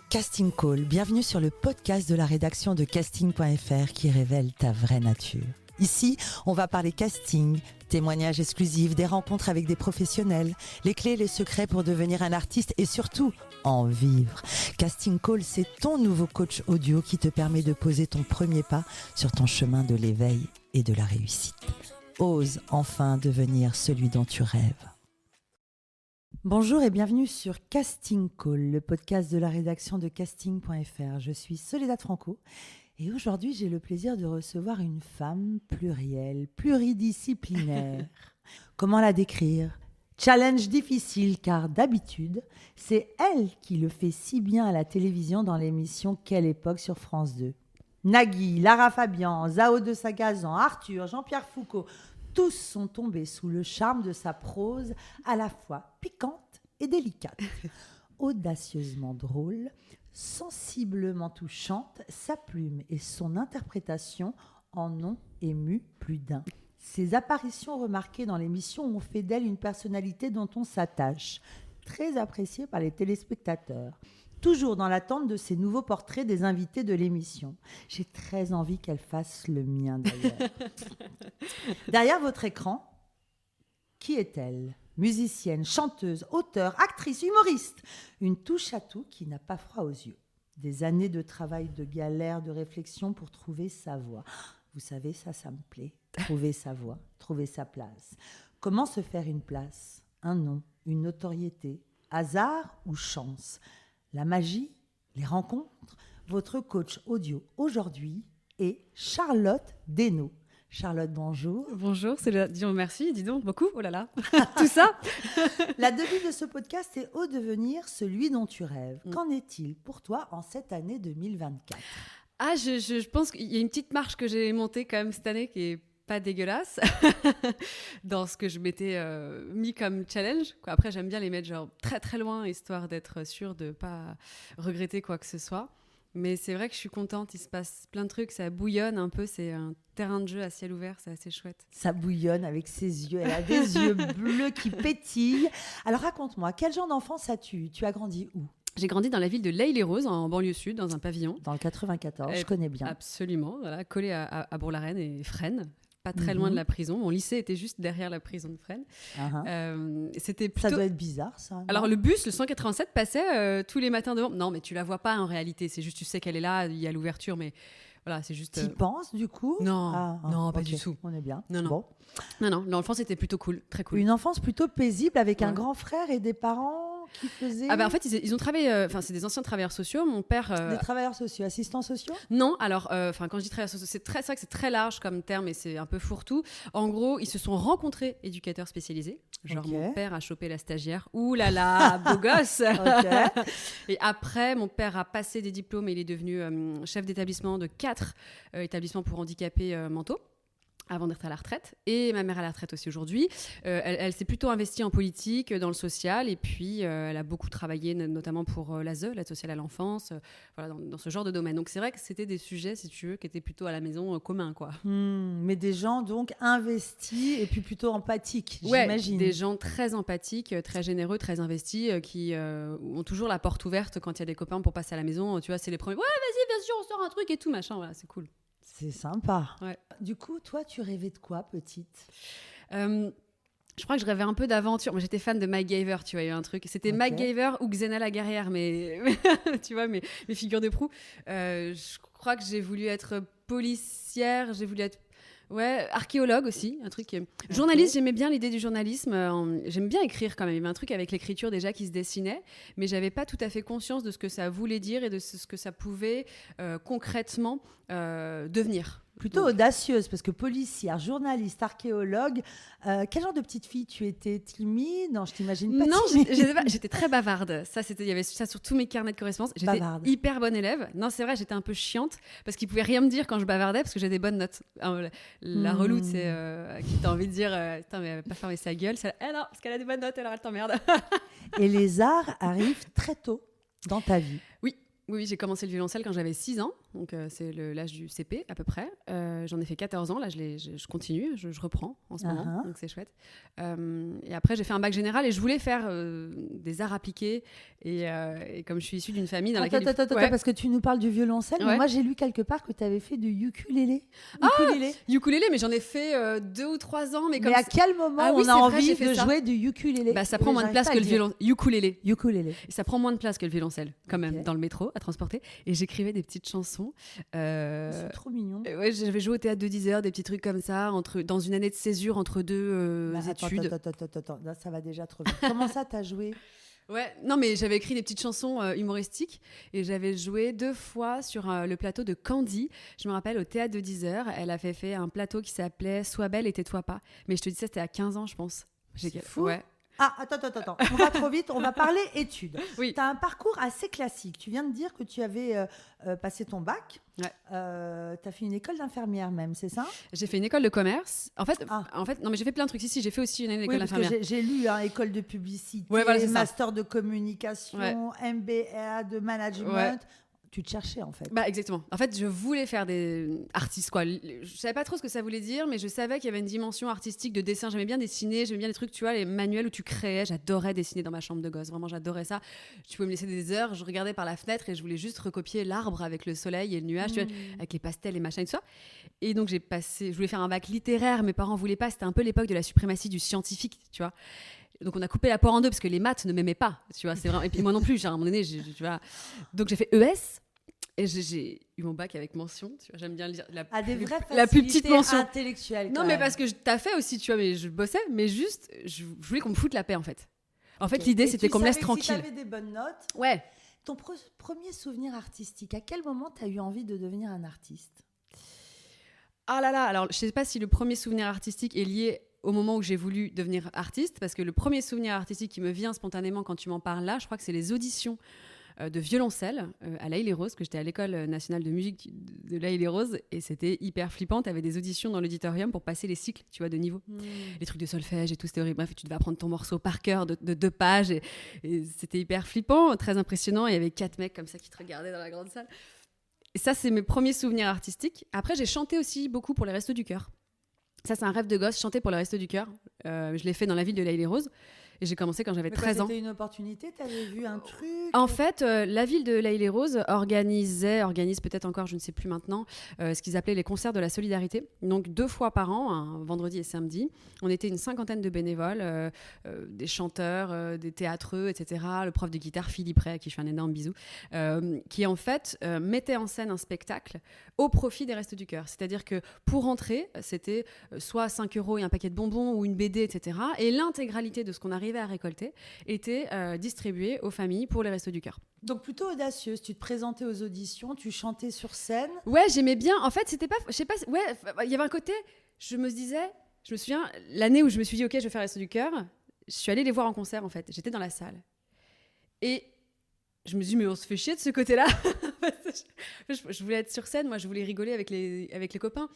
Casting Call, bienvenue sur le podcast de la rédaction de casting.fr qui révèle ta vraie nature. Ici, on va parler casting, témoignages exclusifs, des rencontres avec des professionnels, les clés et les secrets pour devenir un artiste et surtout, en vivre. Casting Call, c'est ton nouveau coach audio qui te permet de poser ton premier pas sur ton chemin de l'éveil et de la réussite. Ose enfin devenir celui dont tu rêves. Bonjour et bienvenue sur Casting Call, le podcast de la rédaction de casting.fr. Je suis Soledad Franco et aujourd'hui j'ai le plaisir de recevoir une femme plurielle, pluridisciplinaire. Comment la décrire ? Challenge difficile car d'habitude, c'est elle qui le fait si bien à la télévision dans l'émission Quelle époque sur France 2. Nagui, Lara Fabian, Zao de Sagazan, Arthur, Jean-Pierre Foucault, tous sont tombés sous le charme de sa prose à la fois piquante et délicate. Audacieusement drôle, sensiblement touchante, sa plume et son interprétation en ont ému plus d'un. Ses apparitions remarquées dans l'émission ont fait d'elle une personnalité dont on s'attache, très appréciée par les téléspectateurs. Toujours dans l'attente de ces nouveaux portraits des invités de l'émission. J'ai très envie qu'elle fasse le mien d'ailleurs. Derrière votre écran, qui est-elle ? Musicienne, chanteuse, auteure, actrice, humoriste. Une touche à tout qui n'a pas froid aux yeux. Des années de travail, de galère, de réflexion pour trouver sa voix. Vous savez, ça me plaît. Trouver sa voix, trouver sa place. Comment se faire une place ? Un nom, une notoriété, hasard ou chance ? La magie, les rencontres, votre coach audio aujourd'hui est Charlotte Desnos. Charlotte, bonjour. Bonjour, disons merci, dis donc, beaucoup, oh là là, tout ça. La devise de ce podcast est « Au devenir celui dont tu rêves ». Qu'en est-il pour toi en cette année 2024 ? Je pense qu'il y a une petite marche que j'ai montée quand même cette année qui est pas dégueulasse dans ce que je m'étais mis comme challenge. Après, j'aime bien les mettre genre très très loin, histoire d'être sûre de pas regretter quoi que ce soit. Mais c'est vrai que je suis contente, il se passe plein de trucs, ça bouillonne un peu, c'est un terrain de jeu à ciel ouvert, c'est assez chouette. Ça bouillonne avec ses yeux, elle a des yeux bleus qui pétillent. Alors raconte-moi, quel genre d'enfance as-tu ? Tu as grandi où ? J'ai grandi dans la ville de L'Haÿ-les-Roses, en banlieue sud, dans un pavillon. Dans le 94, je connais bien. Absolument, voilà, collé à Bourg-la-Reine et Fresnes. Pas très loin de la prison. Mon lycée était juste derrière la prison de Fresnes. C'était plutôt... Ça doit être bizarre, ça. Alors, le bus, le 187, passait tous les matins devant. Non, mais tu la vois pas en réalité. C'est juste, tu sais qu'elle est là, il y a l'ouverture, mais voilà, c'est juste... Tu y penses, du coup ? Non, pas du tout. On est bien. Non. Bon. Non, l'enfance était plutôt cool, très cool. Une enfance plutôt paisible avec un grand frère et des parents qui faisaient... En fait, ils ont travaillé... c'est des anciens travailleurs sociaux. Mon père... Des travailleurs sociaux, assistants sociaux ? Non, alors, quand je dis travailleurs sociaux, c'est vrai que c'est très large comme terme et c'est un peu fourre-tout. En gros, ils se sont rencontrés éducateurs spécialisés. Genre, mon père a chopé la stagiaire. Ouh là là, beau gosse. Et après, mon père a passé des diplômes et il est devenu chef d'établissement de 4 établissements pour handicapés mentaux, avant d'être à la retraite. Et ma mère à la retraite aussi aujourd'hui. Elle s'est plutôt investie en politique, dans le social, et puis elle a beaucoup travaillé, notamment pour l'ASE, l'aide sociale à l'enfance, voilà, dans ce genre de domaine. Donc c'est vrai que c'était des sujets, si tu veux, qui étaient plutôt à la maison communs, quoi. Mais des gens donc investis et puis plutôt empathiques, j'imagine. Des gens très empathiques, très généreux, très investis, qui ont toujours la porte ouverte quand il y a des copains pour passer à la maison. Tu vois, c'est les premiers. Ouais, vas-y, bien sûr, on sort un truc et tout, machin. Voilà, c'est cool. C'est sympa. Ouais. Du coup, toi, tu rêvais de quoi, petite ? Je crois que je rêvais un peu d'aventure. Moi, j'étais fan de MacGyver, tu vois, il y a eu un truc. C'était MacGyver ou Xena la guerrière, mais tu vois, mes figures de proue. Je crois que j'ai voulu être policière, j'ai voulu être archéologue aussi, un truc. Journaliste, j'aimais bien l'idée du journalisme. J'aime bien écrire quand même. Il y avait un truc avec l'écriture déjà qui se dessinait, mais j'avais pas tout à fait conscience de ce que ça voulait dire et de ce que ça pouvait concrètement devenir. Plutôt audacieuse, parce que policière, journaliste, archéologue, quel genre de petite fille tu étais ? Timide ? Non, je t'imagine pas timide. Non, j'étais très bavarde. Il y avait ça sur tous mes carnets de correspondance. J'étais hyper bonne élève. Non, c'est vrai, j'étais un peu chiante, parce qu'ils pouvaient rien me dire quand je bavardais, parce que j'ai des bonnes notes. La reloute, c'est qui t'a envie de dire, putain, mais elle va pas fermer sa gueule. Non, parce qu'elle a des bonnes notes, alors elle t'emmerde. Et les arts arrivent très tôt dans ta vie. Oui, j'ai commencé le violoncelle quand j'avais 6 ans. donc c'est l'âge du CP à peu près. J'en ai fait 14 ans, là je continue, je reprends en ce moment, donc c'est chouette. Et après j'ai fait un bac général et je voulais faire des arts appliqués et comme je suis issue d'une famille dans laquelle... Attends, parce que tu nous parles du violoncelle, mais moi j'ai lu quelque part que tu avais fait du ukulélé. Ukulélé, mais j'en ai fait 2 ou 3 ans. Mais à quel moment on a envie de jouer du ukulélé? Ça prend moins de place que le violoncelle. Ukulélé. Ça prend moins de place que le violoncelle, quand même, dans le métro, à transporter. Et j'écrivais des petites chansons. C'est trop mignon. Ouais, j'avais joué au théâtre de 10 heures, des petits trucs comme ça, dans une année de césure entre deux études. Attends, là, ça va déjà trop vite. Comment ça, t'as joué? Ouais, non, mais j'avais écrit des petites chansons humoristiques et j'avais joué 2 fois sur le plateau de Candy. Je me rappelle, au théâtre de 10 heures, elle avait fait un plateau qui s'appelait Sois belle et tais-toi pas. Mais je te dis ça, c'était à 15 ans, je pense. C'est fou. Ouais. Attends, on va trop vite, on va parler études. Oui. Tu as un parcours assez classique. Tu viens de dire que tu avais passé ton bac. Ouais. Tu as fait une école d'infirmière même, c'est ça? J'ai fait une école de commerce. En fait, non, mais j'ai fait plein de trucs. Si, j'ai fait aussi une école d'infirmière. J'ai lu école de publicité, master de communication, MBA de management. Ouais. Tu te cherchais en fait. Exactement. En fait, je voulais faire des artistes quoi. Je savais pas trop ce que ça voulait dire, mais je savais qu'il y avait une dimension artistique de dessin. J'aimais bien dessiner, j'aimais bien les trucs, tu vois, les manuels où tu créais. J'adorais dessiner dans ma chambre de gosse. Vraiment, j'adorais ça. Tu pouvais me laisser des heures. Je regardais par la fenêtre et je voulais juste recopier l'arbre avec le soleil et le nuage, tu vois, avec les pastels et machin et tout ça. Et donc je voulais faire un bac littéraire. Mes parents voulaient pas. C'était un peu l'époque de la suprématie du scientifique, tu vois. Donc on a coupé la poire en deux parce que les maths ne m'aimaient pas, tu vois. C'est vraiment. Et puis moi non plus. Genre, à un moment donné, tu vois. Donc j'ai fait ES. Et j'ai eu mon bac avec mention, tu vois, j'aime bien le dire. La plus petite mention intellectuelle. Non, mais parce que t'as fait aussi, tu vois, mais je bossais, mais juste, je voulais qu'on me foute la paix, en fait. En fait, l'idée, c'était qu'on me laisse tranquille. Si t'avais des bonnes notes. Ouais. Ton premier souvenir artistique, à quel moment t'as eu envie de devenir un artiste? Ah là là, alors je sais pas si le premier souvenir artistique est lié au moment où j'ai voulu devenir artiste, parce que le premier souvenir artistique qui me vient spontanément quand tu m'en parles là, je crois que c'est les auditions de violoncelle à La Île-et-Rose, que j'étais à l'école nationale de musique de La Île-et-Rose, et c'était hyper flippant. Tu avais des auditions dans l'auditorium pour passer les cycles, tu vois, de niveau. Les trucs de solfège et tout, c'était horrible. Bref, tu devais apprendre ton morceau par cœur de 2 pages, et c'était hyper flippant, très impressionnant. Il y avait 4 mecs comme ça qui te regardaient dans la grande salle. Et ça, c'est mes premiers souvenirs artistiques. Après, j'ai chanté aussi beaucoup pour les Restos du Cœur. Ça, c'est un rêve de gosse, chanter pour les Restos du Cœur. Je l'ai fait dans la ville de La Île-et-Rose. Et j'ai commencé quand j'avais 13 ans. C'était une opportunité? Tu avais vu un truc? En fait, la ville de La Île-et-Rose organise peut-être encore, je ne sais plus maintenant, ce qu'ils appelaient les concerts de la solidarité. Donc 2 fois par an, un vendredi et samedi. On était une 50aine de bénévoles, des chanteurs, des théâtreux, etc. Le prof de guitare, Philippe Ray, à qui je fais un énorme bisou, qui en fait mettait en scène un spectacle au profit des Restos du Cœur. C'est-à-dire que pour entrer, c'était soit 5 € et un paquet de bonbons ou une BD, etc. Et l'intégralité de ce qu'on arrivait à récolter était distribuée aux familles pour les Restos du Cœur. Donc plutôt audacieuse, tu te présentais aux auditions, tu chantais sur scène. Ouais, j'aimais bien. En fait, c'était pas, je sais pas, ouais, il y avait un côté, je me souviens, l'année où je me suis dit ok, je vais faire les Restos du Cœur, je suis allée les voir en concert en fait. J'étais dans la salle et je me suis dit mais on se fait chier de ce côté-là. Je voulais être sur scène, moi je voulais rigoler avec les copains.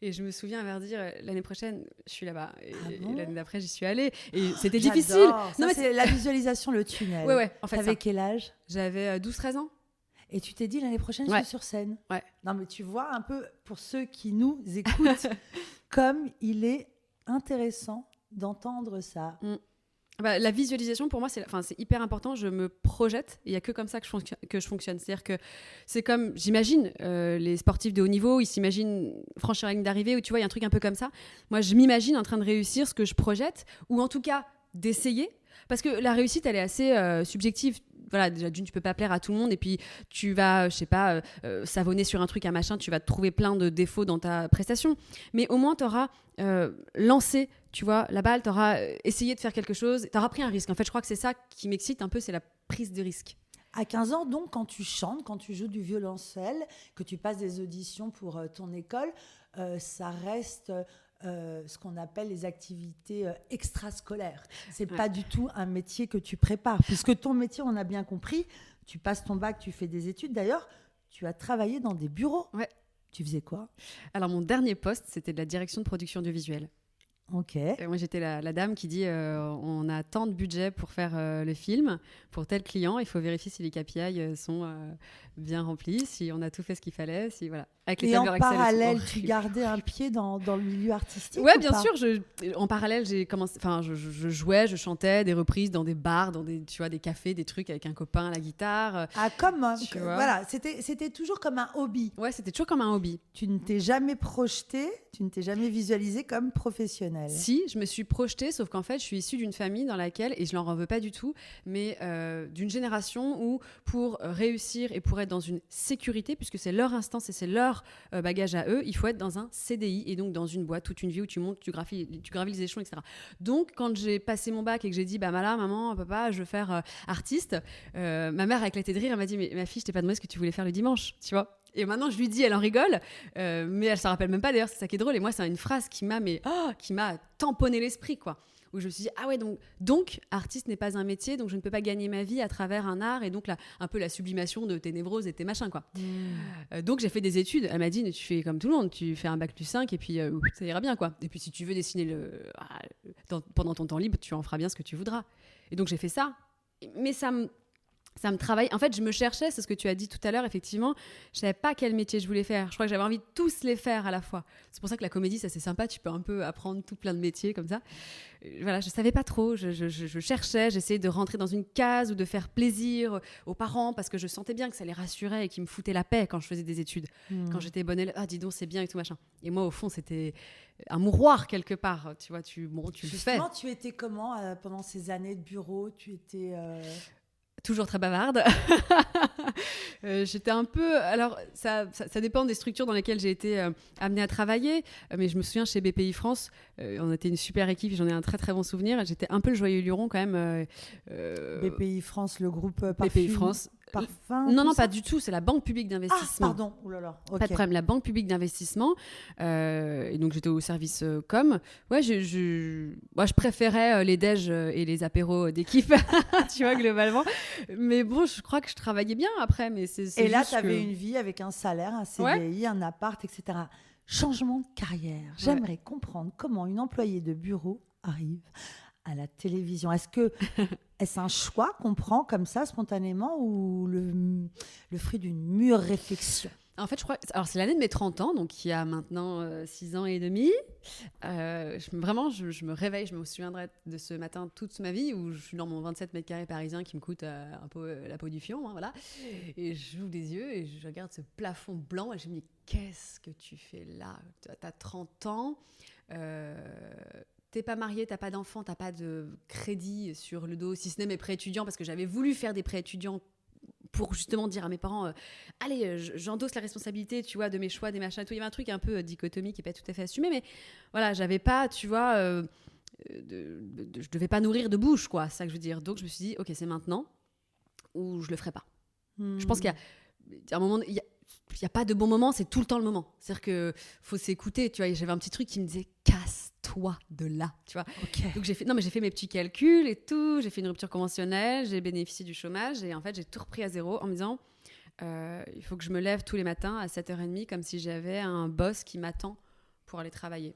Et je me souviens avoir dit l'année prochaine, je suis là-bas. Et l'année d'après, j'y suis allée. Et c'était difficile. Non, mais c'est la visualisation, le tunnel. Ouais. En fait, t'avais quel âge? J'avais 12-13 ans. Et tu t'es dit l'année prochaine, je suis sur scène. Ouais. Non, mais tu vois un peu, pour ceux qui nous écoutent, comme il est intéressant d'entendre ça. La visualisation, pour moi, c'est hyper important. Je me projette. Il n'y a que comme ça que je fonctionne. C'est-à-dire que c'est comme, j'imagine, les sportifs de haut niveau, ils s'imaginent franchir la ligne d'arrivée, ou tu vois, il y a un truc un peu comme ça. Moi, je m'imagine en train de réussir ce que je projette, ou en tout cas d'essayer. Parce que la réussite, elle est assez subjective. Voilà, déjà d'une, tu peux pas plaire à tout le monde, et puis tu vas, je sais pas, savonner sur un truc, un machin, tu vas te trouver plein de défauts dans ta prestation. Mais au moins, tu auras lancé, tu vois, la balle, tu auras essayé de faire quelque chose, tu auras pris un risque. En fait, je crois que c'est ça qui m'excite un peu, c'est la prise de risque. À 15 ans, donc, quand tu chantes, quand tu joues du violoncelle, que tu passes des auditions pour ton école, ça reste ce qu'on appelle les activités extrascolaires. C'est pas du tout un métier que tu prépares, puisque ton métier, on a bien compris, tu passes ton bac, tu fais des études. D'ailleurs, tu as travaillé dans des bureaux. Ouais. Tu faisais quoi? Alors, mon dernier poste, c'était de la direction de production audiovisuelle. Ok. Et moi, j'étais la dame qui dit on a tant de budget pour faire le film, pour tel client, il faut vérifier si les KPI sont bien remplis, si on a tout fait ce qu'il fallait, si voilà. Avec les Et en tableurs Excel, parallèle, tu gardais un pied dans le milieu artistique? Ouais, ou bien pas? sûr. En parallèle, j'ai commencé. Enfin, je jouais, je chantais des reprises dans des bars, dans tu vois, des cafés, des trucs avec un copain à la guitare. Ah, Tu vois. voilà, c'était toujours comme un hobby. Ouais, c'était toujours comme un hobby. Tu ne t'es jamais projeté, tu ne t'es jamais visualisé comme professionnel. Si, je me suis projetée, sauf qu'en fait, je suis issue d'une famille dans laquelle, et je leur en veux pas du tout, mais d'une génération où pour réussir et pour être dans une sécurité, puisque c'est leur instance et c'est leur bagage à eux, il faut être dans un CDI et donc dans une boîte toute une vie où tu montes, tu gravis les échelons, etc. Donc, quand j'ai passé mon bac et que j'ai dit, maman, papa, je veux faire artiste, ma mère a éclaté de rire, elle m'a dit, mais ma fille, je t'ai pas demandé ce que tu voulais faire le dimanche, tu vois. Et maintenant, je lui dis, elle en rigole, mais elle ne s'en rappelle même pas. D'ailleurs, c'est ça qui est drôle. Et moi, c'est une phrase qui m'a tamponné l'esprit, quoi. Où je me suis dit, ah ouais, donc artiste n'est pas un métier, donc je ne peux pas gagner ma vie à travers un art, et donc un peu la sublimation de tes névroses et tes machins, quoi. Donc j'ai fait des études. Elle m'a dit, tu fais comme tout le monde, tu fais un bac +5 et puis ça ira bien, quoi. Et puis si tu veux dessiner pendant ton temps libre, tu en feras bien ce que tu voudras. Et donc j'ai fait ça. Mais ça me travaille. En fait, je me cherchais, c'est ce que tu as dit tout à l'heure, effectivement. Je savais pas quel métier je voulais faire. Je crois que j'avais envie de tous les faire à la fois. C'est pour ça que la comédie, ça c'est sympa. Tu peux un peu apprendre tout plein de métiers comme ça. Voilà, je savais pas trop. Je cherchais, j'essayais de rentrer dans une case ou de faire plaisir aux parents parce que je sentais bien que ça les rassurait et qu'ils me foutaient la paix quand je faisais des études. Quand j'étais bonne élève, dis donc, c'est bien et tout machin. Et moi, au fond, c'était un mouroir quelque part. Tu vois, tu le fais. Justement, tu étais comment pendant ces années de bureau? Tu étais... Toujours très bavarde. J'étais un peu... Alors, ça dépend des structures dans lesquelles j'ai été amenée à travailler. Mais je me souviens, chez BPI France, on était une super équipe. J'en ai un très, très bon souvenir. J'étais un peu le joyeux luron quand même. BPI France, le groupe parfum, BPI France. Parfum, non, pas du tout. C'est la Banque publique d'investissement. Ah, pardon. Oh là là. Okay. Pas de problème. La Banque publique d'investissement. Et donc, j'étais au service com. Ouais, je préférais les déj et les apéros d'équipe, tu vois, globalement. Mais bon, je crois que je travaillais bien après. Mais et là, tu avais une vie avec un salaire, un CDI, un appart, etc. Changement de carrière. J'aimerais comprendre comment une employée de bureau arrive à la télévision. Est-ce un choix qu'on prend comme ça spontanément ou le fruit d'une mûre réflexion? En fait, je crois... Alors, c'est l'année de mes 30 ans, donc il y a maintenant 6 ans et demi. Je me réveille, je me souviendrai de ce matin toute ma vie où je suis dans mon 27 mètres carrés parisien qui me coûte un peu la peau du fion, hein, voilà. Et j'ouvre les yeux et je regarde ce plafond blanc et je me dis, qu'est-ce que tu fais là? T'as 30 ans, t'es pas marié, t'as pas d'enfant, t'as pas de crédit sur le dos, si ce n'est mes prêts étudiants, parce que j'avais voulu faire des prêts étudiants pour justement dire à mes parents, allez, j'endosse la responsabilité, tu vois, de mes choix, des machins, tout. Il y avait un truc un peu dichotomique qui n'est pas tout à fait assumé, mais voilà, j'avais pas, tu vois, je devais pas nourrir de bouche, quoi, c'est ça que je veux dire. Donc je me suis dit, ok, c'est maintenant ou je le ferai pas. Je pense qu'il y a un moment, il y a pas de bon moment, c'est tout le temps le moment. C'est-à-dire que faut s'écouter, tu vois. J'avais un petit truc qui me disait, casse-toi de là, tu vois. Okay. Donc j'ai fait mes petits calculs et tout. J'ai fait une rupture conventionnelle, j'ai bénéficié du chômage et en fait j'ai tout repris à zéro en me disant, il faut que je me lève tous les matins à 7h30 comme si j'avais un boss qui m'attend pour aller travailler.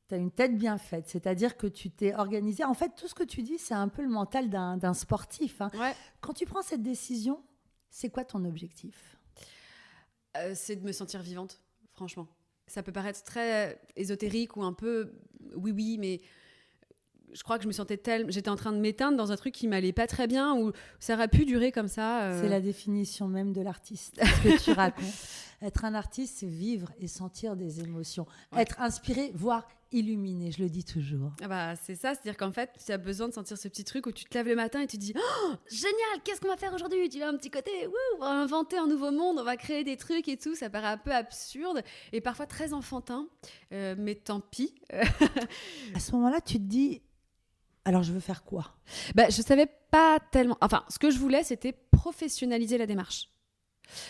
Tu as une tête bien faite, c'est-à-dire que tu t'es organisée. En fait, tout ce que tu dis, c'est un peu le mental d'un sportif. Hein. Ouais. Quand tu prends cette décision, c'est quoi ton objectif ? C'est de me sentir vivante, franchement. Ça peut paraître très ésotérique ou un peu oui, mais je crois que je me sentais j'étais en train de m'éteindre dans un truc qui m'allait pas très bien, ou ça aurait pu durer comme ça. C'est la définition même de l'artiste, ce que tu racontes. Être un artiste, c'est vivre et sentir des émotions. Ouais. Être inspiré, voire illuminé, je le dis toujours. Ah bah, c'est ça, c'est-à-dire qu'en fait, tu as besoin de sentir ce petit truc où tu te lèves le matin et tu te dis oh, génial, qu'est-ce qu'on va faire aujourd'hui ? Tu vas un petit côté, on va inventer un nouveau monde, on va créer des trucs et tout. Ça paraît un peu absurde et parfois très enfantin, mais tant pis. À ce moment-là, tu te dis alors je veux faire quoi ? Bah, je savais pas tellement. Enfin, ce que je voulais, c'était professionnaliser la démarche.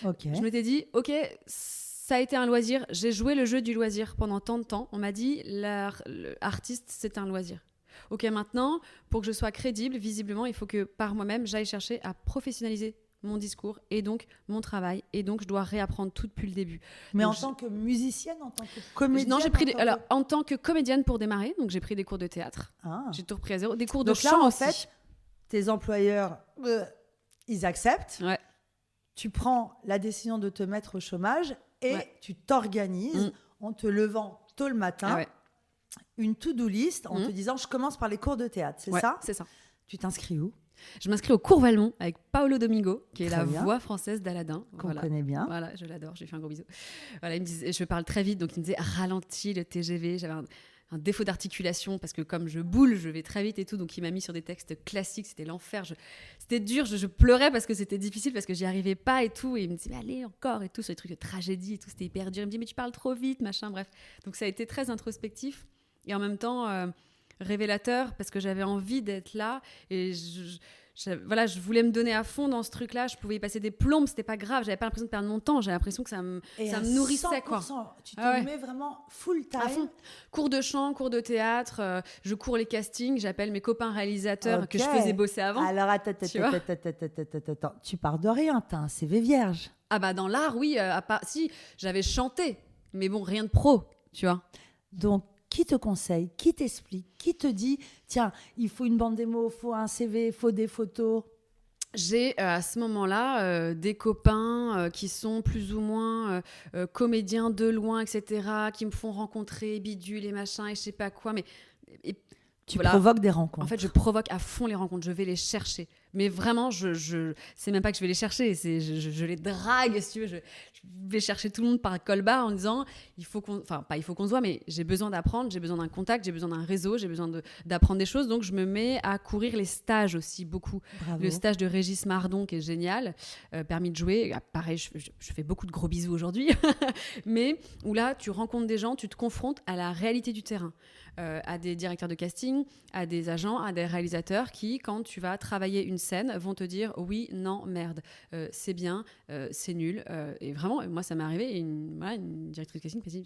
Okay. Je m'étais dit, ok, ça a été un loisir. J'ai joué le jeu du loisir pendant tant de temps. On m'a dit, l'artiste, c'est un loisir. Ok, maintenant, pour que je sois crédible, visiblement, il faut que par moi-même, j'aille chercher à professionnaliser mon discours et donc mon travail et donc je dois réapprendre tout depuis le début. Mais donc, en tant que musicienne, en tant que comédienne? Non, j'ai pris en tant que comédienne pour démarrer, donc j'ai pris des cours de théâtre. J'ai tout repris à zéro, des cours de chant en aussi. Fait, tes employeurs, ils acceptent. Ouais. Tu prends la décision de te mettre au chômage et tu t'organises en te levant tôt le matin, une to-do list en te disant je commence par les cours de théâtre, c'est ça? C'est ça. Tu t'inscris où? Je m'inscris au cours Valmont avec Paolo Domingo, qui est Très la bien. voix française d'Aladin. Qu'on connaît bien. Voilà, je l'adore, je lui fais un gros bisou. Voilà, il me disait, je parle très vite, donc il me disait ralentis le TGV. J'avais un défaut d'articulation parce que comme je boule, je vais très vite et tout. Donc il m'a mis sur des textes classiques, c'était l'enfer. C'était dur, je pleurais parce que c'était difficile, parce que j'y arrivais pas et tout. Et il me disait mais allez encore et tout, sur les trucs de tragédie et tout, c'était hyper dur. Il me dit mais tu parles trop vite, machin, bref. Donc ça a été très introspectif et en même temps révélateur parce que j'avais envie d'être là et je voulais me donner à fond dans ce truc-là. Je pouvais y passer des plombes, c'était pas grave. J'avais pas l'impression de perdre mon temps. J'avais l'impression que ça me nourrissait, quoi. Tu te mets vraiment full time. À fond. Cours de chant, cours de théâtre. Je cours les castings. J'appelle mes copains réalisateurs que je faisais bosser avant. Alors attends. Tu pars de rien. T'as un CV vierge. Ah bah dans l'art, oui. Si, j'avais chanté, mais bon, rien de pro, tu vois. Donc qui te conseille, qui t'explique, qui te dit tiens, il faut une bande démo, il faut un CV, il faut des photos? J'ai à ce moment-là des copains qui sont plus ou moins comédiens de loin, etc., qui me font rencontrer bidule et machin et je sais pas quoi. Tu provoques des rencontres. En fait, je provoque à fond les rencontres. Je vais les chercher. Mais vraiment, c'est même pas que je vais les chercher. Je les drague, si tu veux. Je vais chercher tout le monde par col-bas en disant il faut qu'on se voit, mais j'ai besoin d'apprendre, j'ai besoin d'un contact, j'ai besoin d'un réseau, j'ai besoin d'apprendre des choses. Donc, je me mets à courir les stages aussi, beaucoup. Bravo. Le stage de Régis Mardon, qui est génial, permis de jouer. Pareil, je fais beaucoup de gros bisous aujourd'hui. Mais où là, tu rencontres des gens, tu te confrontes à la réalité du terrain. À des directeurs de casting, à des agents, à des réalisateurs qui, quand tu vas travailler une scène, vont te dire oui, non, merde, c'est bien, c'est nul. Et vraiment, moi, ça m'est arrivé. Et une directrice de casting m'a dit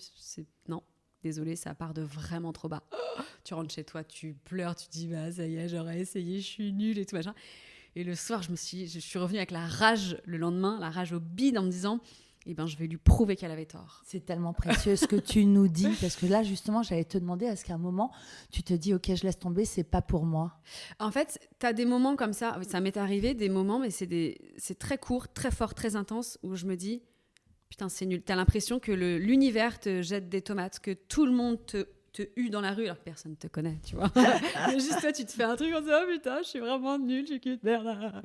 non, désolé, ça part de vraiment trop bas. Tu rentres chez toi, tu pleures, tu te dis bah, ça y est, j'aurais essayé, je suis nulle et tout machin. Et le soir, je suis revenue avec la rage le lendemain, la rage au bide en me disant je vais lui prouver qu'elle avait tort. C'est tellement précieux ce que tu nous dis, parce que là, justement, j'allais te demander, est-ce qu'à un moment, tu te dis, ok, je laisse tomber, c'est pas pour moi? En fait, tu as des moments comme ça m'est arrivé, des moments, mais c'est très court, très fort, très intense, où je me dis, putain, c'est nul. Tu as l'impression que l'univers te jette des tomates, que tout le monde te hue dans la rue, alors que personne ne te connaît, tu vois. Juste toi, tu te fais un truc en disant, oh putain, je suis vraiment nulle, je suis qu'une merde.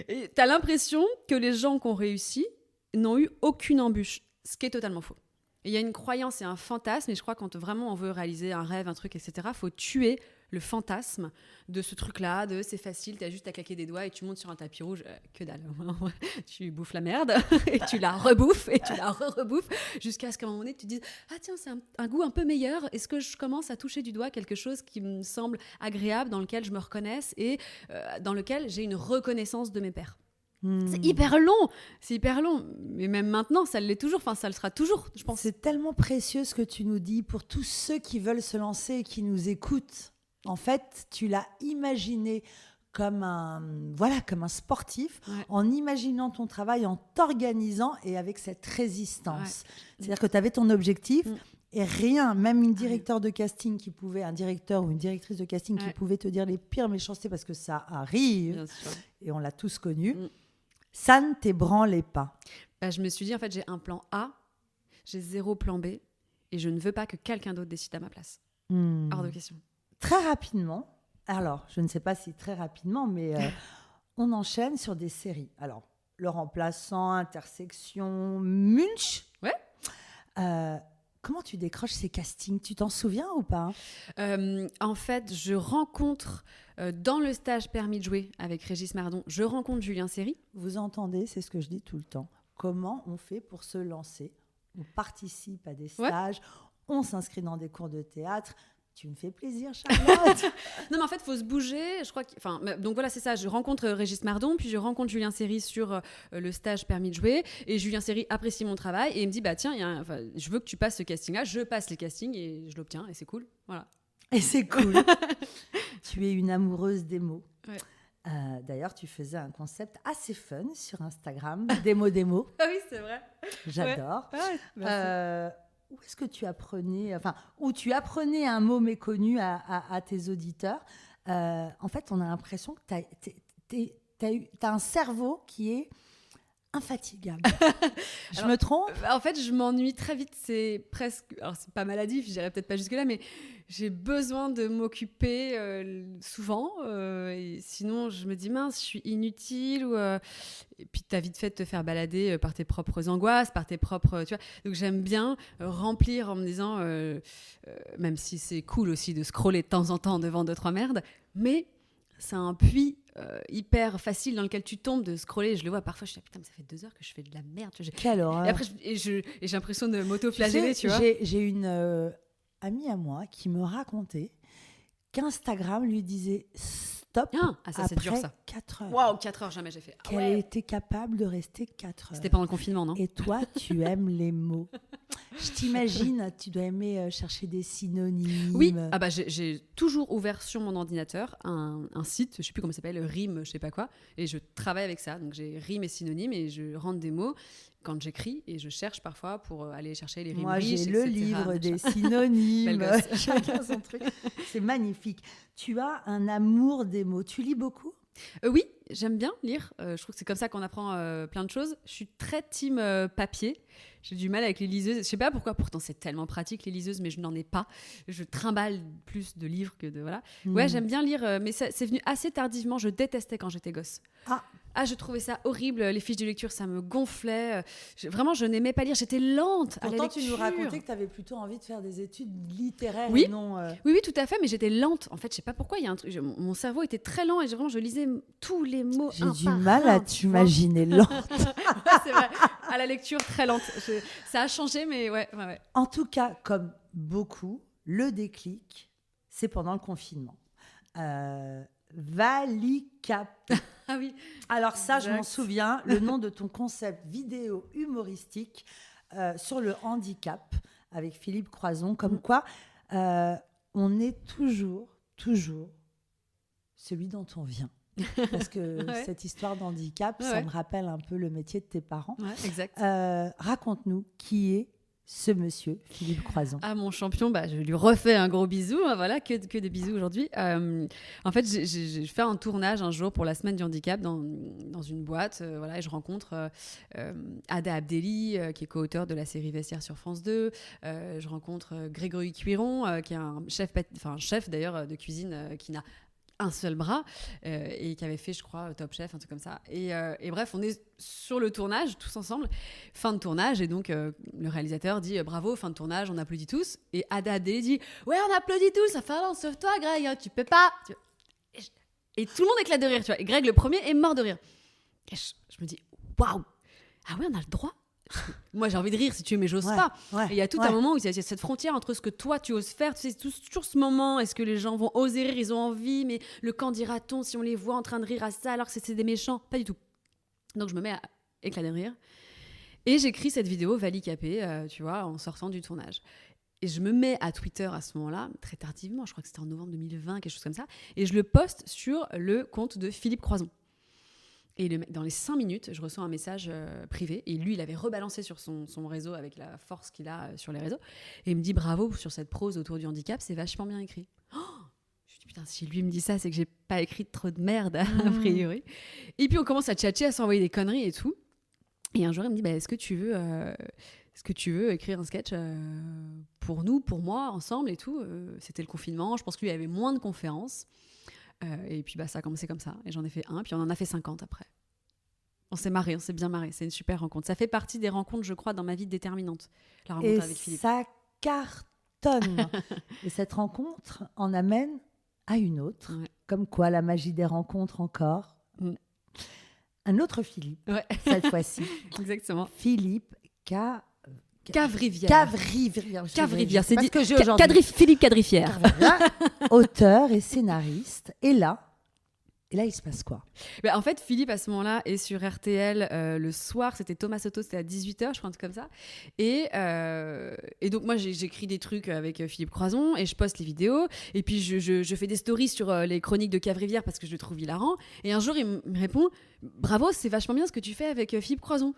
Et tu as l'impression que les gens qui ont réussi n'ont eu aucune embûche, ce qui est totalement faux. Il y a une croyance et un fantasme, et je crois que quand vraiment on veut réaliser un rêve, un truc, etc., il faut tuer le fantasme de ce truc-là, de c'est facile, tu as juste à claquer des doigts et tu montes sur un tapis rouge, que dalle. Tu bouffes la merde, et tu la rebouffes, et tu la rebouffes, jusqu'à ce qu'à un moment donné, tu te dises « Ah tiens, c'est un goût un peu meilleur, est-ce que je commence à toucher du doigt quelque chose qui me semble agréable, dans lequel je me reconnaisse, et dans lequel j'ai une reconnaissance de mes pairs ?» C'est hyper long, mais même maintenant, ça l'est toujours, ça le sera toujours, je pense. C'est tellement précieux ce que tu nous dis pour tous ceux qui veulent se lancer et qui nous écoutent. En fait, tu l'as imaginé comme un sportif, en imaginant ton travail, en t'organisant et avec cette résistance. C'est-à-dire que tu avais ton objectif et rien, même un directeur ou une directrice de casting qui pouvait te dire les pires méchancetés, parce que ça arrive, et on l'a tous connu. Ça ne t'ébranlait pas? Je me suis dit, en fait, j'ai un plan A, j'ai 0 plan B, et je ne veux pas que quelqu'un d'autre décide à ma place. Hors de question. Très rapidement, alors, je ne sais pas si très rapidement, mais on enchaîne sur des séries. Alors, Le Remplaçant, Intersection, Munch. Ouais. Comment tu décroches ces castings? Tu t'en souviens ou pas? En fait, je rencontre, dans le stage Permis de jouer avec Régis Mardon, je rencontre Julien Seri. Vous entendez, c'est ce que je dis tout le temps. Comment on fait pour se lancer? On participe à des stages, on s'inscrit dans des cours de théâtre. Tu me fais plaisir, Charlotte. Non, mais en fait, il faut se bouger. Je crois donc voilà, c'est ça. Je rencontre Régis Mardon, puis je rencontre Julien Seri sur le stage Permis de jouer. Et Julien Seri apprécie mon travail et il me dit tiens, je veux que tu passes ce casting-là. Je passe les castings et je l'obtiens et c'est cool. Voilà. Et c'est cool. Tu es une amoureuse des mots. Ouais. D'ailleurs, tu faisais un concept assez fun sur Instagram, démo. Ah oui, c'est vrai. J'adore. Ouais. Où est-ce que tu apprenais, où tu apprenais un mot méconnu à tes auditeurs? En fait, on a l'impression que t'as un cerveau qui est infatigable. Je me trompe? En fait, je m'ennuie très vite. C'est presque... Alors, c'est pas maladif, je dirais peut-être pas jusque-là, mais j'ai besoin de m'occuper souvent. Et sinon, je me dis, mince, je suis inutile. Et puis, t'as vite fait de te faire balader par tes propres angoisses, par tes propres... Tu vois. Donc, j'aime bien remplir en me disant, même si c'est cool aussi de scroller de temps en temps devant 2-3 merdes, mais c'est un puits hyper facile dans lequel tu tombes de scroller. Je le vois parfois, je dis putain, mais ça fait 2 heures que je fais de la merde. Quelle horreur. Et après, j'ai l'impression de m'auto-flageller, tu vois. J'ai une amie à moi qui me racontait qu'Instagram lui disait stop ça, c'est dur, après ça. 4 heures. Waouh, 4 heures, jamais j'ai fait. Qu'elle était capable de rester 4 heures. C'était pendant le confinement, non? Et toi, tu aimes les mots. Je t'imagine, tu dois aimer chercher des synonymes. Oui, j'ai toujours ouvert sur mon ordinateur un site, je sais plus comment ça s'appelle, Rime, je sais pas quoi, et je travaille avec ça. Donc j'ai Rime et synonymes et je rentre des mots quand j'écris et je cherche parfois pour aller chercher les rimes. Moi, riches, j'ai le etc., livre des synonymes. Chacun son truc. C'est magnifique. Tu as un amour des mots. Tu lis beaucoup? Oui, j'aime bien lire. Je trouve que c'est comme ça qu'on apprend plein de choses. Je suis très team papier. J'ai du mal avec les liseuses. Je sais pas pourquoi, pourtant c'est tellement pratique les liseuses, mais je n'en ai pas. Je trimballe plus de livres que de... Voilà. Ouais, j'aime bien lire, mais c'est venu assez tardivement. Je détestais quand j'étais gosse. Je trouvais ça horrible. Les fiches de lecture, ça me gonflait. Vraiment, je n'aimais pas lire. J'étais lente à la lecture. Pourtant, tu nous racontais que tu avais plutôt envie de faire des études littéraires oui. et non... Oui, tout à fait, mais j'étais lente. En fait, je sais pas pourquoi. Il y a un truc. Mon cerveau était très lent et je lisais tous les mots. J'ai du mal à t'imaginer lente. C'est vrai. À la lecture, très lente. Ça a changé, mais ouais. En tout cas, comme beaucoup, le déclic, c'est pendant le confinement. Valicap. Ah oui. Alors ça, je m'en souviens, le nom de ton concept vidéo humoristique sur le handicap avec Philippe Croison, comme quoi on est toujours celui dont on vient. Parce que cette histoire d'handicap, ça me rappelle un peu le métier de tes parents. Ouais, exact. Raconte-nous qui est ce monsieur, Philippe Croison. Mon champion, je lui refais un gros bisou. Voilà, que des bisous aujourd'hui. En fait, j'ai fait un tournage un jour pour la semaine du handicap dans une boîte. Et je rencontre Ada Abdelli, qui est co-auteur de la série Vestiaire sur France 2. Je rencontre Grégory Cuiron, qui est un chef d'ailleurs de cuisine qui n'a un seul bras et qui avait fait, je crois, Top Chef, un truc comme ça. Et bref, on est sur le tournage, tous ensemble. Fin de tournage, et donc le réalisateur dit bravo, fin de tournage, on applaudit tous. Et Ada Abdelli dit ouais, on applaudit tous, ça fait un sauf toi, Greg, hein, tu peux pas. Et tout le monde éclate de rire, tu vois. Et Greg, le premier, est mort de rire. Et je me dis waouh, ah ouais, on a le droit. Moi j'ai envie de rire si tu veux, mais j'ose pas. Et il y a tout un moment où il y a cette frontière entre ce que toi tu oses faire, tu sais, toujours ce moment, est-ce que les gens vont oser rire, ils ont envie, mais le qu'en dira-t-on si on les voit en train de rire à ça alors que c'est des méchants? Pas du tout. Donc je me mets à éclater de rire et j'écris cette vidéo valicapée, tu vois, en sortant du tournage. Et je me mets à Twitter à ce moment-là, très tardivement, je crois que c'était en novembre 2020, quelque chose comme ça, et je le poste sur le compte de Philippe Croison. Et dans les 5 minutes, je reçois un message privé. Et lui, il avait rebalancé sur son réseau avec la force qu'il a sur les réseaux. Et il me dit bravo sur cette prose autour du handicap, c'est vachement bien écrit. Je me dis putain, si lui me dit ça, c'est que j'ai pas écrit trop de merde, a priori. Et puis on commence à tchatcher, à s'envoyer des conneries et tout. Et un jour, il me dit est-ce que tu veux écrire un sketch pour nous, pour moi, ensemble et tout. C'était le confinement. Je pense que lui avait moins de conférences. Et puis ça a commencé comme ça. Et j'en ai fait un, puis on en a fait 50 après. On s'est marré, on s'est bien marré. C'est une super rencontre. Ça fait partie des rencontres, je crois, dans ma vie déterminantes. La rencontre avec Philippe. Et ça cartonne. Et cette rencontre en amène à une autre. Ouais. Comme quoi, la magie des rencontres encore. Un autre Philippe, cette fois-ci. Exactement. Philippe Cavrivière, c'est dit. Philippe Cadrifière. Auteur et scénariste. Et là, Et là, il se passe quoi? En fait, Philippe, à ce moment-là, est sur RTL le soir. C'était Thomas Soto, c'était à 18h, je crois, un truc comme ça. Et donc, moi, j'écris des trucs avec Philippe Croison et je poste les vidéos. Et puis, je fais des stories sur les chroniques de Cave-Rivière parce que je le trouve hilarant. Et un jour, il me répond « Bravo, c'est vachement bien ce que tu fais avec Philippe Croison. »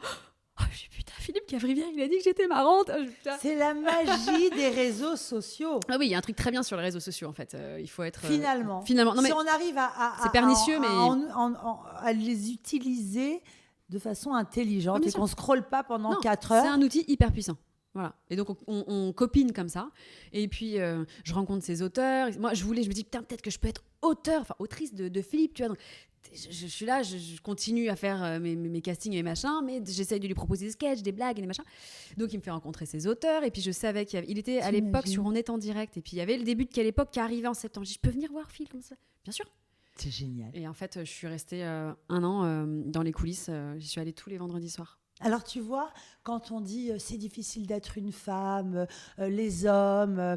Oh, je dis putain, Philippe Cave-Rivière, il a dit que j'étais marrante. C'est la magie des réseaux sociaux. Ah oui, il y a un truc très bien sur les réseaux sociaux en fait. Il faut être finalement. Non, mais si on arrive c'est pernicieux, mais à les utiliser de façon intelligente oui, et qu'on ne scrolle pas pendant 4 c'est heures. un outil hyper puissant. Voilà. Et donc, on copine comme ça. Et puis, je rencontre ces auteurs. Moi, je me dis, putain, peut-être que je peux être autrice de Philippe, tu vois. Donc, je suis là, je continue à faire mes castings et mes machins, mais j'essaye de lui proposer des sketchs, des blagues et des machins. Donc, il me fait rencontrer ses auteurs. Et puis, je savais qu'il était à l'époque sur On est en direct. Et puis, il y avait le début de Quelle époque qui arrivait en septembre. Je dis, je peux venir voir Phil comme ça? Bien sûr. C'est génial. Et en fait, je suis restée 1 an dans les coulisses. J'y suis allée tous les vendredis soirs. Alors, tu vois, quand on dit c'est difficile d'être une femme, les hommes,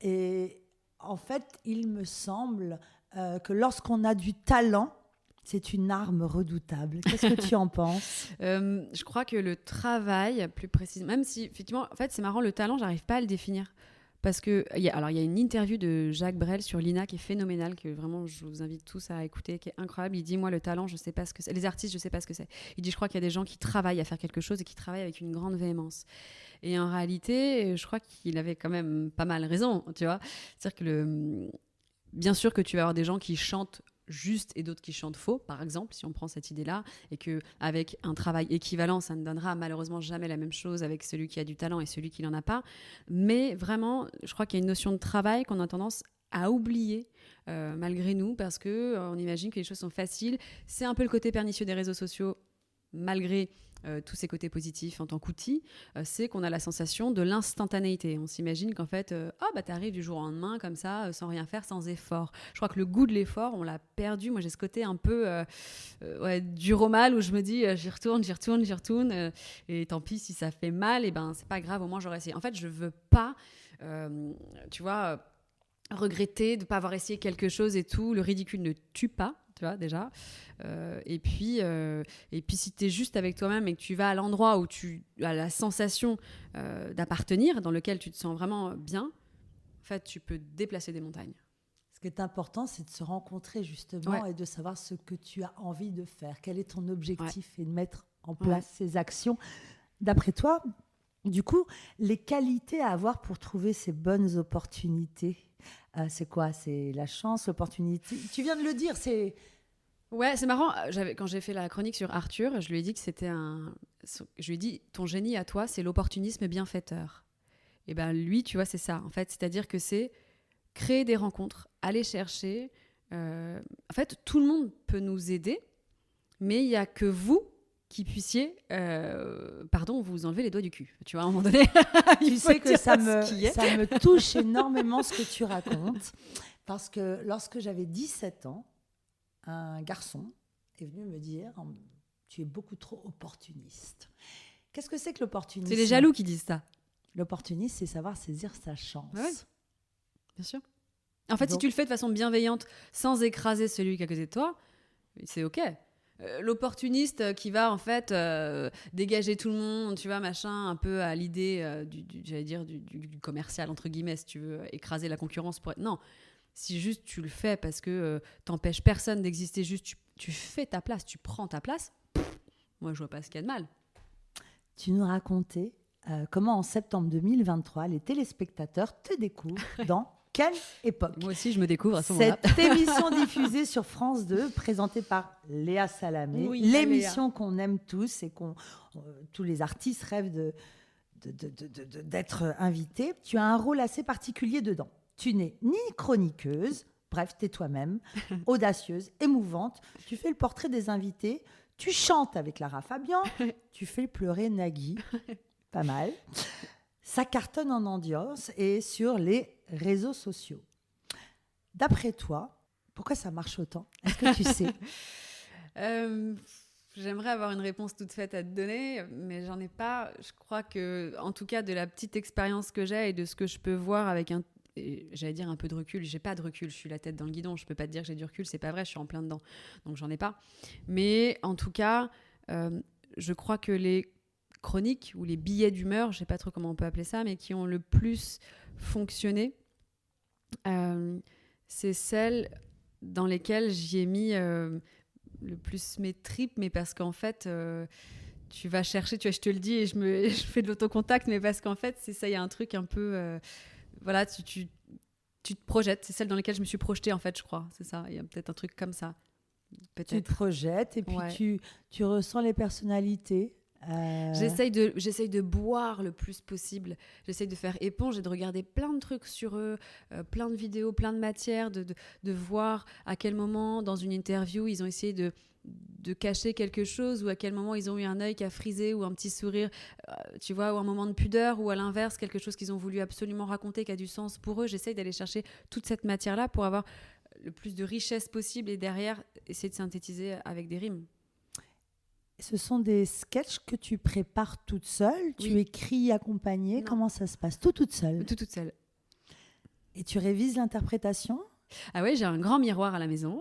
et en fait, il me semble que lorsqu'on a du talent, c'est une arme redoutable. Qu'est-ce que tu en penses? Je crois que le travail, plus précisément, même si, effectivement, en fait, c'est marrant, le talent, j'arrive pas à le définir. Parce que, il y a une interview de Jacques Brel sur Lina qui est phénoménale, que vraiment, je vous invite tous à écouter, qui est incroyable. Il dit, moi, le talent, je sais pas ce que c'est. Les artistes, je sais pas ce que c'est. Il dit, je crois qu'il y a des gens qui travaillent à faire quelque chose et qui travaillent avec une grande véhémence. Et en réalité, je crois qu'il avait quand même pas mal raison, tu vois. C'est-à-dire que bien sûr que tu vas avoir des gens qui chantent juste et d'autres qui chantent faux, par exemple, si on prend cette idée-là, et qu'avec un travail équivalent, ça ne donnera malheureusement jamais la même chose avec celui qui a du talent et celui qui n'en a pas. Mais vraiment, je crois qu'il y a une notion de travail qu'on a tendance à oublier malgré nous, parce qu'on imagine que les choses sont faciles. C'est un peu le côté pernicieux des réseaux sociaux, malgré tous ces côtés positifs en tant qu'outil, c'est qu'on a la sensation de l'instantanéité. On s'imagine qu'en fait, t'arrives du jour au lendemain comme ça, sans rien faire, sans effort. Je crois que le goût de l'effort, on l'a perdu. Moi, j'ai ce côté un peu dur au mal où je me dis, j'y retourne, et tant pis si ça fait mal, et ben c'est pas grave, au moins j'aurais essayé. En fait, je veux pas, tu vois, regretter de pas avoir essayé quelque chose et tout. Le ridicule ne tue pas. Tu vois, déjà. Et puis, si tu es juste avec toi-même et que tu vas à l'endroit où tu as la sensation d'appartenir, dans lequel tu te sens vraiment bien, en fait, tu peux déplacer des montagnes. Ce qui est important, c'est de se rencontrer justement et de savoir ce que tu as envie de faire. Quel est ton objectif et de mettre en place ces actions. D'après toi, du coup, les qualités à avoir pour trouver ces bonnes opportunités, c'est quoi? C'est la chance, l'opportunité. Tu viens de le dire, c'est... Ouais, c'est marrant. Quand j'ai fait la chronique sur Arthur, je lui ai dit que c'était je lui ai dit, ton génie à toi, c'est l'opportunisme bienfaiteur. Et ben lui, tu vois, c'est ça. En fait, c'est-à-dire que c'est créer des rencontres, aller chercher. En fait, tout le monde peut nous aider, mais il y a que vous qui puissiez, vous enlever les doigts du cul. Tu vois, à un moment donné, tu sais que ça me touche énormément ce que tu racontes, parce que lorsque j'avais 17 ans, un garçon est venu me dire « Tu es beaucoup trop opportuniste ». Qu'est-ce que c'est que l'opportunisme? C'est les jaloux qui disent ça. L'opportunisme, c'est savoir saisir sa chance. Ouais, bien sûr. En fait, si tu le fais de façon bienveillante, sans écraser celui qui est à côté de toi, c'est OK. L'opportuniste qui va en fait dégager tout le monde, tu vois, machin, un peu à l'idée du commercial, entre guillemets, si tu veux, écraser la concurrence. Non. Si juste tu le fais parce que t'empêches personne d'exister, juste tu fais ta place, tu prends ta place, moi je vois pas ce qu'il y a de mal. Tu nous racontais comment en septembre 2023, les téléspectateurs te découvrent dans Quelle époque? Moi aussi je me découvre à ce moment-là. Cette émission diffusée sur France 2, présentée par Léa Salamé, l'émission qu'on aime tous et tous les artistes rêvent d'être invités. Tu as un rôle assez particulier dedans. Tu n'es ni chroniqueuse, bref, t'es toi-même, audacieuse, émouvante. Tu fais le portrait des invités, tu chantes avec Lara Fabian, tu fais pleurer Nagui, pas mal. Ça cartonne en audience et sur les réseaux sociaux. D'après toi, pourquoi ça marche autant? Est-ce que tu sais? J'aimerais avoir une réponse toute faite à te donner, mais j'en ai pas. Je crois que, en tout cas, de la petite expérience que j'ai et de ce que je peux voir avec j'allais dire un peu de recul. J'ai pas de recul, je suis la tête dans le guidon. Je peux pas te dire que j'ai du recul, c'est pas vrai, je suis en plein dedans. Donc j'en ai pas. Mais en tout cas, je crois que les chroniques ou les billets d'humeur, je sais pas trop comment on peut appeler ça, mais qui ont le plus fonctionné, c'est celles dans lesquelles j'y ai mis le plus mes tripes, mais parce qu'en fait, tu vas chercher, tu vois, je te le dis et je fais de l'autocontact, mais parce qu'en fait, c'est ça, il y a un truc un peu, voilà, tu te projettes. C'est celle dans lesquelles je me suis projetée, en fait, je crois. C'est ça, il y a peut-être un truc comme ça. Peut-être. Tu te projettes et puis tu ressens les personnalités. J'essaye de boire le plus possible. J'essaye de faire éponge et de regarder plein de trucs sur eux, plein de vidéos, plein de matières, de voir à quel moment, dans une interview, ils ont essayé de cacher quelque chose, ou à quel moment ils ont eu un œil qui a frisé ou un petit sourire, tu vois, ou un moment de pudeur, ou à l'inverse, quelque chose qu'ils ont voulu absolument raconter qui a du sens pour eux. J'essaye d'aller chercher toute cette matière-là pour avoir le plus de richesse possible et derrière, essayer de synthétiser avec des rimes. Ce sont des sketchs que tu prépares toute seule, Oui. tu écris accompagné, Non. comment ça se passe? Toute seule. Toute seule. Et tu révises l'interprétation? Ah ouais, j'ai un grand miroir à la maison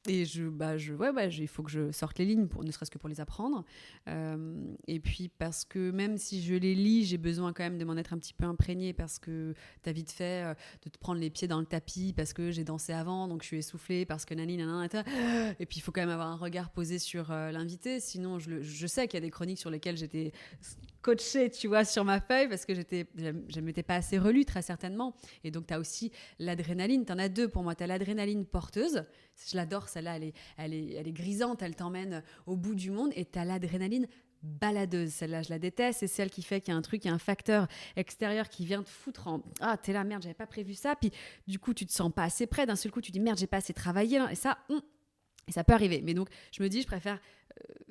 et il faut que je sorte les lignes, ne serait-ce que pour les apprendre. Et puis parce que même si je les lis, j'ai besoin quand même de m'en être un petit peu imprégnée, parce que t'as vite fait de te prendre les pieds dans le tapis parce que j'ai dansé avant, donc je suis essoufflée, parce que nani, nanana, et puis il faut quand même avoir un regard posé sur l'invité. Sinon, je sais qu'il y a des chroniques sur lesquelles j'étais coachée, tu vois, sur ma feuille, parce que je m'étais pas assez relue, très certainement. Et donc, tu as aussi l'adrénaline. Tu en as deux pour moi. Tu as l'adrénaline porteuse. Je l'adore, celle-là. Elle est grisante. Elle t'emmène au bout du monde. Et tu as l'adrénaline baladeuse. Celle-là, je la déteste. C'est celle qui fait qu'il y a un truc, il y a un facteur extérieur qui vient te foutre en... Ah, t'es là, merde, j'avais pas prévu ça. Puis, du coup, tu te sens pas assez près. D'un seul coup, tu dis, merde, j'ai pas assez travaillé. Et ça peut arriver. Mais donc, je me dis, je préfère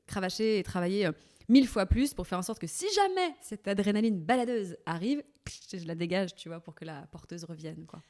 cravacher et travailler 1000 fois plus pour faire en sorte que si jamais cette adrénaline baladeuse arrive, je la dégage, tu vois, pour que la porteuse revienne, quoi.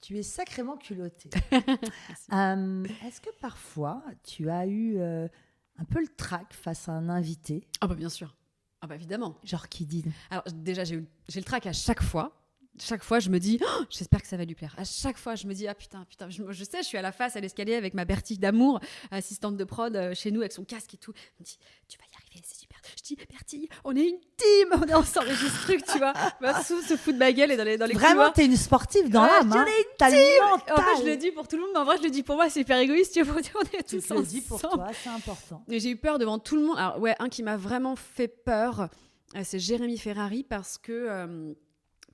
Tu es sacrément culottée. Est-ce que parfois, tu as eu un peu le trac face à un invité? Ah bah bien sûr. Ah bah évidemment. Genre qui dit... Alors déjà, j'ai le trac à chaque fois. Chaque fois, je me dis, oh, j'espère que ça va lui plaire. À chaque fois, je me dis, ah putain, je sais, je suis à la face, à l'escalier avec ma Bertie d'amour, assistante de prod chez nous, avec son casque et tout. Elle me dit, tu vas y arriver, c'est super. Je dis, Bertie, on est une team, on est ensemble, et ce truc, tu vois. Sous se fout de ma gueule et dans les Vraiment, couloirs. t'es une sportive dans l'âme. On est une team. En fait, je le dis pour tout le monde, mais en vrai, je le dis pour moi, c'est hyper égoïste. Tu vois, on est tous ensemble. Tu le dis pour toi, c'est important. Et j'ai eu peur devant tout le monde. Alors, ouais, un qui m'a vraiment fait peur, c'est Jérémy Ferrari, parce que...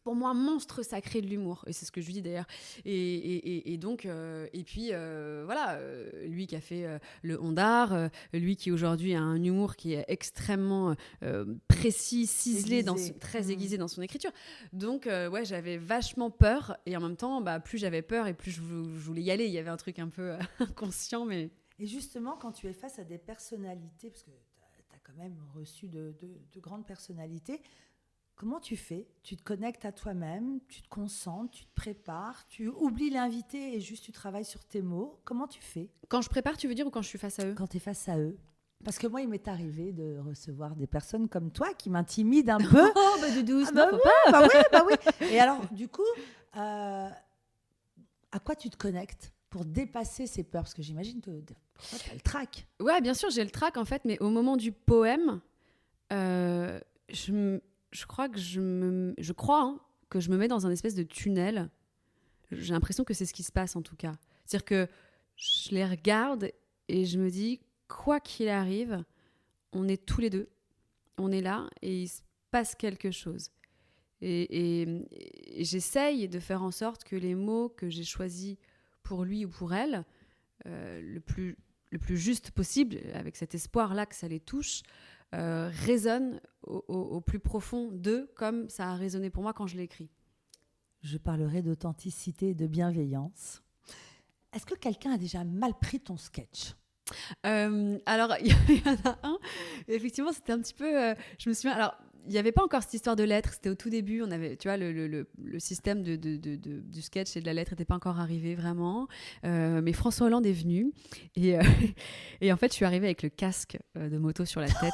pour moi, monstre sacré de l'humour, et c'est ce que je lui dis d'ailleurs. Et donc, et puis voilà, lui qui a fait le Ondar, lui qui aujourd'hui a un humour qui est extrêmement précis, ciselé, très aiguisé dans son écriture. Donc, ouais, j'avais vachement peur, et en même temps, plus j'avais peur et plus je voulais y aller. Il y avait un truc un peu inconscient, mais. Et justement, quand tu es face à des personnalités, parce que tu as quand même reçu de grandes personnalités. Comment tu fais? Tu te connectes à toi-même, tu te concentres, tu te prépares, tu oublies l'invité et juste tu travailles sur tes mots. Comment tu fais? Quand je prépare, tu veux dire, ou quand je suis face à eux? Quand tu es face à eux. Parce que moi, il m'est arrivé de recevoir des personnes comme toi qui m'intimident un peu. Oh, de douce, non, faut pas. Bah oui. Et alors, du coup, à quoi tu te connectes pour dépasser ces peurs? Parce que j'imagine que tu as le trac. Ouais, bien sûr, j'ai le trac, en fait, mais au moment du poème, je crois que je me mets dans un espèce de tunnel. J'ai l'impression que c'est ce qui se passe, en tout cas. C'est-à-dire que je les regarde et je me dis, quoi qu'il arrive, on est tous les deux. On est là et il se passe quelque chose. Et j'essaye de faire en sorte que les mots que j'ai choisis pour lui ou pour elle, le plus juste possible, avec cet espoir-là que ça les touche, résonne au plus profond d'eux, comme ça a résonné pour moi quand je l'ai écrit. Je parlerai d'authenticité et de bienveillance. Est-ce que quelqu'un a déjà mal pris ton sketch? Alors, il y en a un. Effectivement, c'était un petit peu... je me souviens... Alors, il n'y avait pas encore cette histoire de lettres. C'était au tout début. On avait, tu vois, le système du sketch et de la lettre n'était pas encore arrivé vraiment. Mais François Hollande est venu. Et en fait, je suis arrivée avec le casque de moto sur la tête.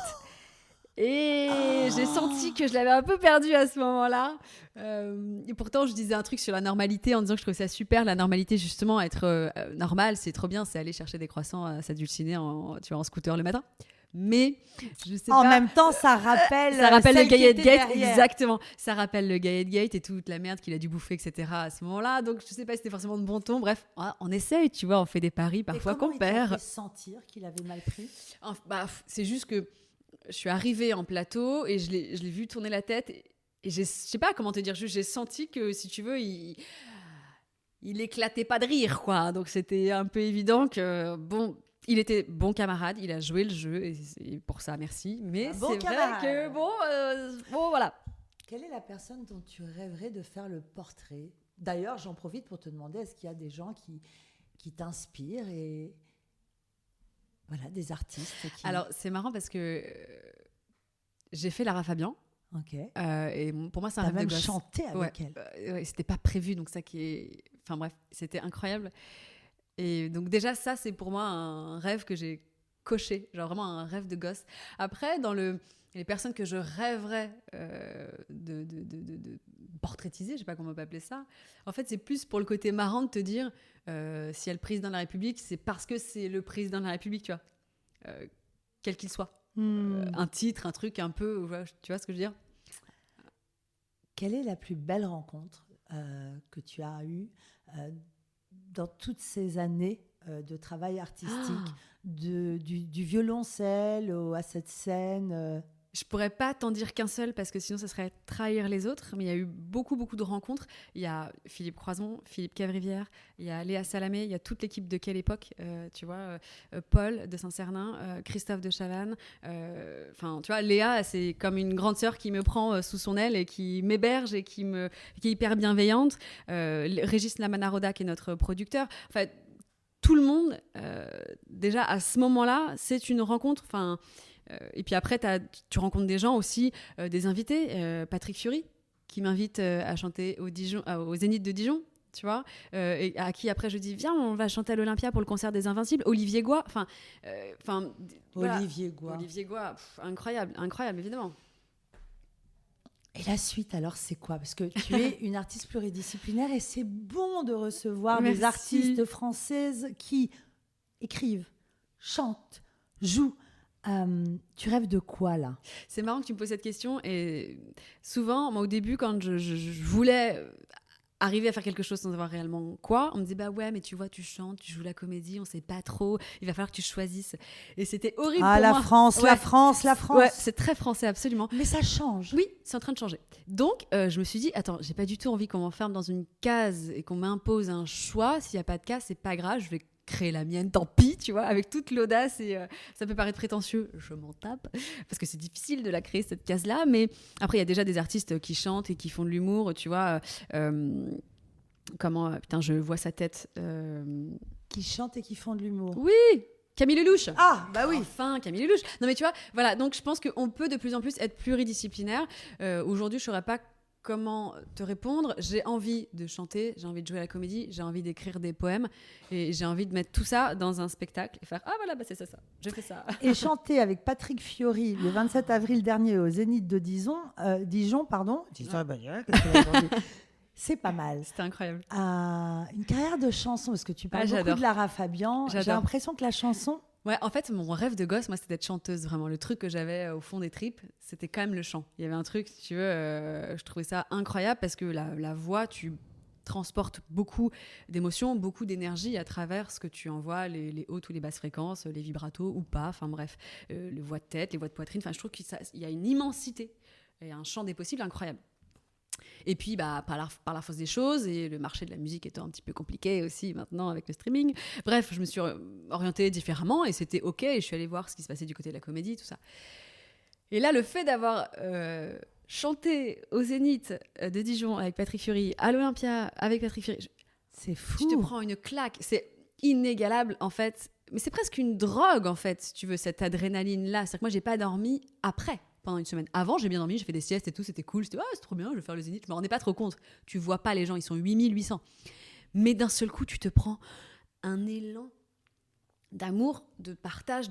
Et j'ai senti que je l'avais un peu perdu à ce moment-là. Et pourtant, je disais un truc sur la normalité en disant que je trouvais ça super. La normalité, justement, être normal, c'est trop bien. C'est aller chercher des croissants à s'adulciner en scooter le matin. Mais je sais en pas. même temps, ça rappelle le Gayet Gate, derrière. exactement. Ça rappelle le Gayet Gate et toute la merde qu'il a dû bouffer, etc. à ce moment-là. Donc je sais pas si c'était forcément de bon ton. Bref, on essaye, tu vois, on fait des paris parfois qu'on perd. Et comment il t'a fait sentir qu'il avait mal pris ? C'est juste que je suis arrivée en plateau et je l'ai vu tourner la tête et je sais pas comment te dire, juste j'ai senti que si tu veux il éclatait pas de rire, quoi. Donc c'était un peu évident que bon. Il était bon camarade, il a joué le jeu et pour ça merci. Mais c'est vrai que bon voilà. Quelle est la personne dont tu rêverais de faire le portrait ? D'ailleurs, j'en profite pour te demander, est-ce qu'il y a des gens qui t'inspirent et voilà, des artistes qui... Alors c'est marrant parce que j'ai fait Lara Fabian. Ok. Et pour moi c'est un rêve de gosse. T'as même chanté avec elle. Ouais, c'était pas prévu, donc ça qui est... Enfin bref, c'était incroyable. Et donc déjà ça c'est pour moi un rêve que j'ai coché, genre vraiment un rêve de gosse. Après les personnes que je rêverais de portraitiser, je sais pas comment on peut appeler ça, en fait c'est plus pour le côté marrant de te dire si elle est président de la République, c'est parce que c'est le président de la République, tu vois, quel qu'il soit. Un titre, un truc un peu, tu vois ce que je veux dire. Quelle est la plus belle rencontre que tu as eue dans toutes ces années de travail artistique, du violoncelle à cette scène Je pourrais pas t'en dire qu'un seul parce que sinon ça serait trahir les autres, mais il y a eu beaucoup de rencontres. Il y a Philippe Croison, Philippe Cavrivière, il y a Léa Salamé, il y a toute l'équipe de Quelle Époque, tu vois, Paul de Saint-Cernin, Christophe de Chavannes. Enfin, tu vois, Léa, c'est comme une grande sœur qui me prend sous son aile et qui m'héberge et qui est hyper bienveillante. Régis Lamanaroda qui est notre producteur. En fait, tout le monde, déjà à ce moment-là, c'est une rencontre. Enfin. Et puis après, tu rencontres des gens aussi, des invités. Patrick Fiori, qui m'invite à chanter au Zénith de Dijon, tu vois, et à qui après je dis viens, on va chanter à l'Olympia pour le concert des Invincibles. Olivier Goy, Olivier Goy, incroyable, évidemment. Et la suite, alors, c'est quoi ? Parce que tu es une artiste pluridisciplinaire et c'est bon de recevoir des artistes françaises qui écrivent, chantent, jouent. Tu rêves de quoi, là ? C'est marrant que tu me poses cette question. Et souvent, moi, au début, quand je voulais arriver à faire quelque chose sans savoir réellement quoi, on me disait bah ouais, mais tu vois, tu chantes, tu joues la comédie, on sait pas trop, il va falloir que tu choisisses. Et c'était horrible pour moi. La France. Ouais, c'est très français, absolument. Mais ça change. Oui, c'est en train de changer. Donc, je me suis dit, attends, j'ai pas du tout envie qu'on m'enferme dans une case et qu'on m'impose un choix. S'il y a pas de case, c'est pas grave, je vais créer la mienne, tant pis, tu vois, avec toute l'audace. Et ça peut paraître prétentieux, je m'en tape, parce que c'est difficile de la créer, cette case-là. Mais après, il y a déjà des artistes qui chantent et qui font de l'humour, tu vois. Putain, je vois sa tête. Qui chantent et qui font de l'humour. Oui, Camille Lelouch. Ah, bah oui. Enfin, Camille Lelouch. Non, mais tu vois, voilà. Donc, je pense qu'on peut de plus en plus être pluridisciplinaire. Aujourd'hui, je ne saurais pas comment te répondre. J'ai envie de chanter, j'ai envie de jouer à la comédie, j'ai envie d'écrire des poèmes et j'ai envie de mettre tout ça dans un spectacle et faire ah voilà, bah c'est ça, j'ai fait ça. Et chanter avec Patrick Fiori le 27 avril dernier au Zénith de Dijon, pardon. C'est pas mal. C'était incroyable. Une carrière de chanson, parce que tu parles beaucoup de Lara Fabian. J'ai l'impression que la chanson... Ouais, en fait, mon rêve de gosse, moi, c'était d'être chanteuse, vraiment. Le truc que j'avais au fond des tripes, c'était quand même le chant. Il y avait un truc, si tu veux, je trouvais ça incroyable parce que la voix, tu transportes beaucoup d'émotions, beaucoup d'énergie à travers ce que tu envoies, les hautes ou les basses fréquences, les vibratos ou pas, enfin bref, les voix de tête, les voix de poitrine. Enfin, je trouve qu'il y a une immensité et un champ des possibles incroyable. Et puis, par la force des choses, et le marché de la musique étant un petit peu compliqué aussi maintenant avec le streaming, bref, je me suis orientée différemment et c'était OK. Et je suis allée voir ce qui se passait du côté de la comédie, tout ça. Et là, le fait d'avoir chanté au Zénith de Dijon avec Patrick Fiori, à l'Olympia avec Patrick Fiori, c'est fou. Tu te prends une claque. C'est inégalable, en fait. Mais c'est presque une drogue, en fait, si tu veux, cette adrénaline-là. C'est-à-dire que moi, j'ai pas dormi après. Pendant une semaine. Avant, j'ai bien dormi, j'ai fait des siestes et tout, c'était cool. C'était c'est trop bien, je vais faire le Zénith. Je me rendais pas trop compte. Tu vois pas les gens, ils sont 8800. Mais d'un seul coup, tu te prends un élan d'amour, de partage,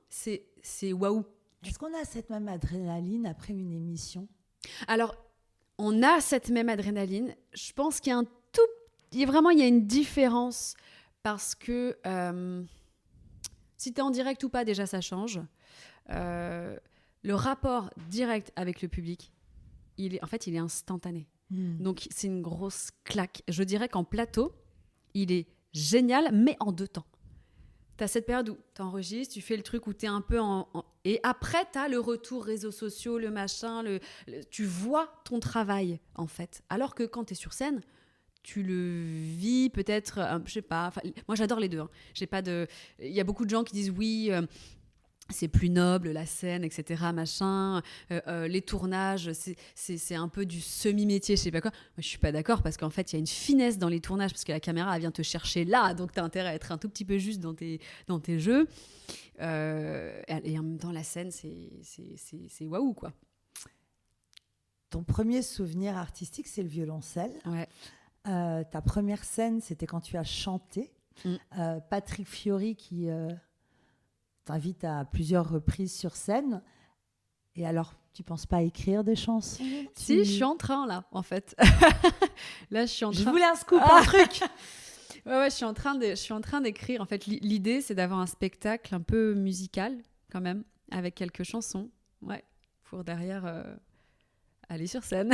c'est waouh. Est-ce qu'on a cette même adrénaline après une émission ? Alors, on a cette même adrénaline. Je pense qu'il y a il y a une différence parce que si tu es en direct ou pas, déjà, ça change. Le rapport direct avec le public, il est instantané. Donc, c'est une grosse claque. Je dirais qu'en plateau, il est génial, mais en 2 temps. Tu as cette période où tu enregistres, tu fais le truc où tu es un peu et après, tu as le retour réseaux sociaux, le machin, tu vois ton travail, en fait. Alors que quand tu es sur scène, tu le vis peut-être, je sais pas. Moi, j'adore les deux. Hein. Il y a beaucoup de gens qui disent oui... c'est plus noble, la scène, etc., machin. Les tournages, c'est un peu du semi-métier, je sais pas quoi. Moi, je suis pas d'accord parce qu'en fait, il y a une finesse dans les tournages parce que la caméra, elle vient te chercher là, donc t'as intérêt à être un tout petit peu juste dans tes jeux. Et en même temps, la scène, c'est waouh, quoi. Ton premier souvenir artistique, c'est le violoncelle. Ouais. Ta première scène, c'était quand tu as chanté. Patrick Fiori qui... t'invite à plusieurs reprises sur scène. Et alors, tu penses pas écrire des chansons ? Si, je suis en train, là, en fait. Là, je suis en train... Je voulais un scoop, un truc. Ouais, je suis en train d'écrire. En fait, l'idée, c'est d'avoir un spectacle un peu musical, quand même, avec quelques chansons. Ouais, pour derrière aller sur scène.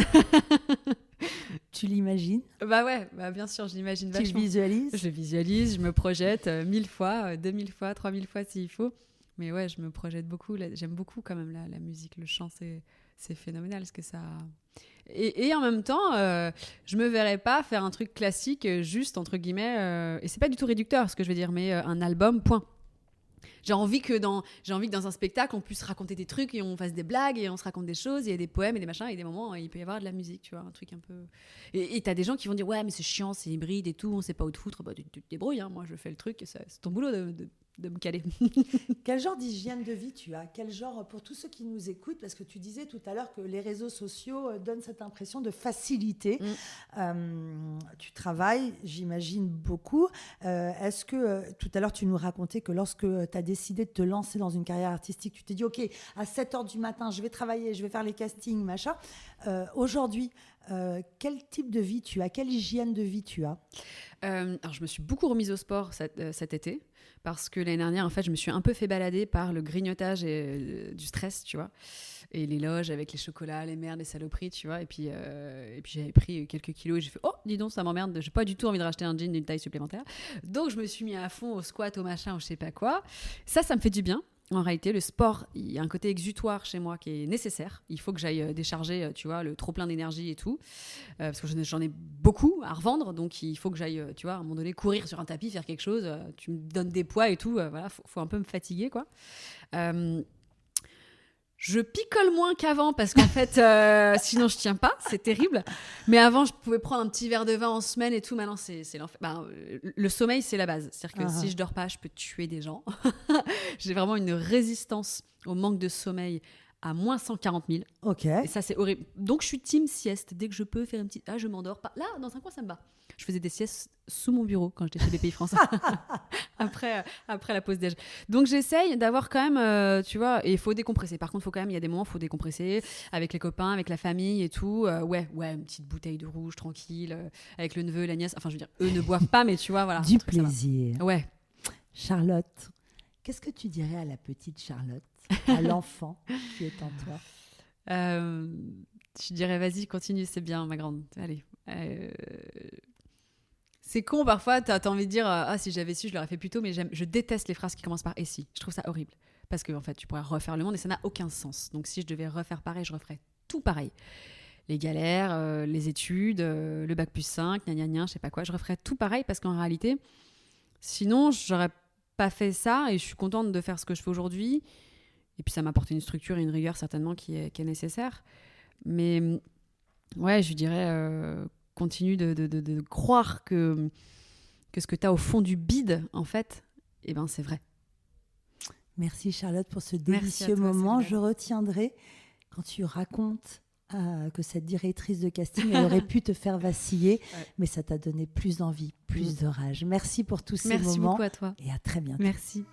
Tu l'imagines ? Bah ouais, bien sûr, je l'imagine vachement. Tu le visualises ? Je le visualise, je me projette 1000 fois, 2000 fois, 3000 fois s'il faut. Mais ouais, je me projette beaucoup. J'aime beaucoup quand même la musique, le chant, c'est phénoménal ce que ça... Et en même temps, je me verrais pas faire un truc classique, juste, entre guillemets, et c'est pas du tout réducteur ce que je veux dire, mais un album, point. J'ai envie que dans un spectacle, on puisse raconter des trucs et on fasse des blagues et on se raconte des choses, il y a des poèmes et des machins et des moments, il peut y avoir de la musique, tu vois, un truc un peu... Et t'as des gens qui vont dire, ouais, mais c'est chiant, c'est hybride et tout, on sait pas où te foutre. Bah, tu te débrouilles, hein. Moi, je fais le truc, et c'est ton boulot de me caler. Quel genre d'hygiène de vie tu as ? Quel genre, pour tous ceux qui nous écoutent, parce que tu disais tout à l'heure que les réseaux sociaux donnent cette impression de facilité. Tu travailles, j'imagine, beaucoup. Est-ce que, tout à l'heure, tu nous racontais que lorsque tu as décidé de te lancer dans une carrière artistique, tu t'es dit, OK, à 7h du matin, je vais travailler, je vais faire les castings, machin. Aujourd'hui, quel type de vie tu as ? Quelle hygiène de vie tu as ? Alors, je me suis beaucoup remise au sport cet été parce que l'année dernière, en fait, je me suis un peu fait balader par le grignotage et du stress, tu vois, et les loges avec les chocolats, les merdes, les saloperies, tu vois. Et puis j'avais pris quelques kilos et j'ai fait, oh, dis donc, ça m'emmerde, j'ai pas du tout envie de racheter un jean d'une taille supplémentaire. Donc, je me suis mis à fond au squat, au machin, au je sais pas quoi. Ça me fait du bien. En réalité, le sport, il y a un côté exutoire chez moi qui est nécessaire. Il faut que j'aille décharger, tu vois, le trop-plein d'énergie et tout. Parce que j'en ai beaucoup à revendre. Donc, il faut que j'aille, tu vois, à un moment donné, courir sur un tapis, faire quelque chose. Tu me donnes des poids et tout. Voilà, faut un peu me fatiguer, quoi. Je picole moins qu'avant parce qu'en fait, sinon je tiens pas, c'est terrible. Mais avant, je pouvais prendre un petit verre de vin en semaine et tout. Maintenant, c'est l'enfer. Le sommeil, c'est la base. C'est-à-dire que si je dors pas, je peux tuer des gens. J'ai vraiment une résistance au manque de sommeil à moins 140 000. Ok. Et ça, c'est horrible. Donc, je suis team sieste. Dès que je peux faire une petite... Ah, je m'endors pas. Là, dans un coin, ça me va. Je faisais des siestes sous mon bureau quand j'étais chez BPI France. après la pause déj. Donc, j'essaye d'avoir quand même, tu vois, et il faut décompresser. Par contre, il y a des moments où il faut décompresser avec les copains, avec la famille et tout. Ouais, une petite bouteille de rouge, tranquille, avec le neveu, la nièce. Enfin, je veux dire, eux ne boivent pas, mais tu vois, voilà. Du plaisir. Ouais. Charlotte, qu'est-ce que tu dirais à la petite Charlotte, à l'enfant qui est en toi ? Je dirais, vas-y, continue, c'est bien, ma grande. Allez. C'est con, parfois, t'as envie de dire, ah, si j'avais su, je l'aurais fait plus tôt, mais je déteste les phrases qui commencent par « et si ». Je trouve ça horrible. Parce que, en fait, tu pourrais refaire le monde et ça n'a aucun sens. Donc, si je devais refaire pareil, je referais tout pareil. Les galères, les études, le bac plus 5, je sais pas quoi. Je referais tout pareil parce qu'en réalité, sinon, j'aurais pas fait ça et je suis contente de faire ce que je fais aujourd'hui. Et puis, ça m'a apporté une structure et une rigueur, certainement, qui est nécessaire. Mais, ouais, je dirais... continue de croire que ce que tu as au fond du bide, en fait, eh ben, c'est vrai. Merci Charlotte pour ce délicieux moment. Je retiendrai quand tu racontes que cette directrice de casting, elle aurait pu te faire vaciller, mais ça t'a donné plus d'envie, plus de rage. Merci pour tous ces moments. Merci beaucoup à toi. Et à très bientôt. Merci.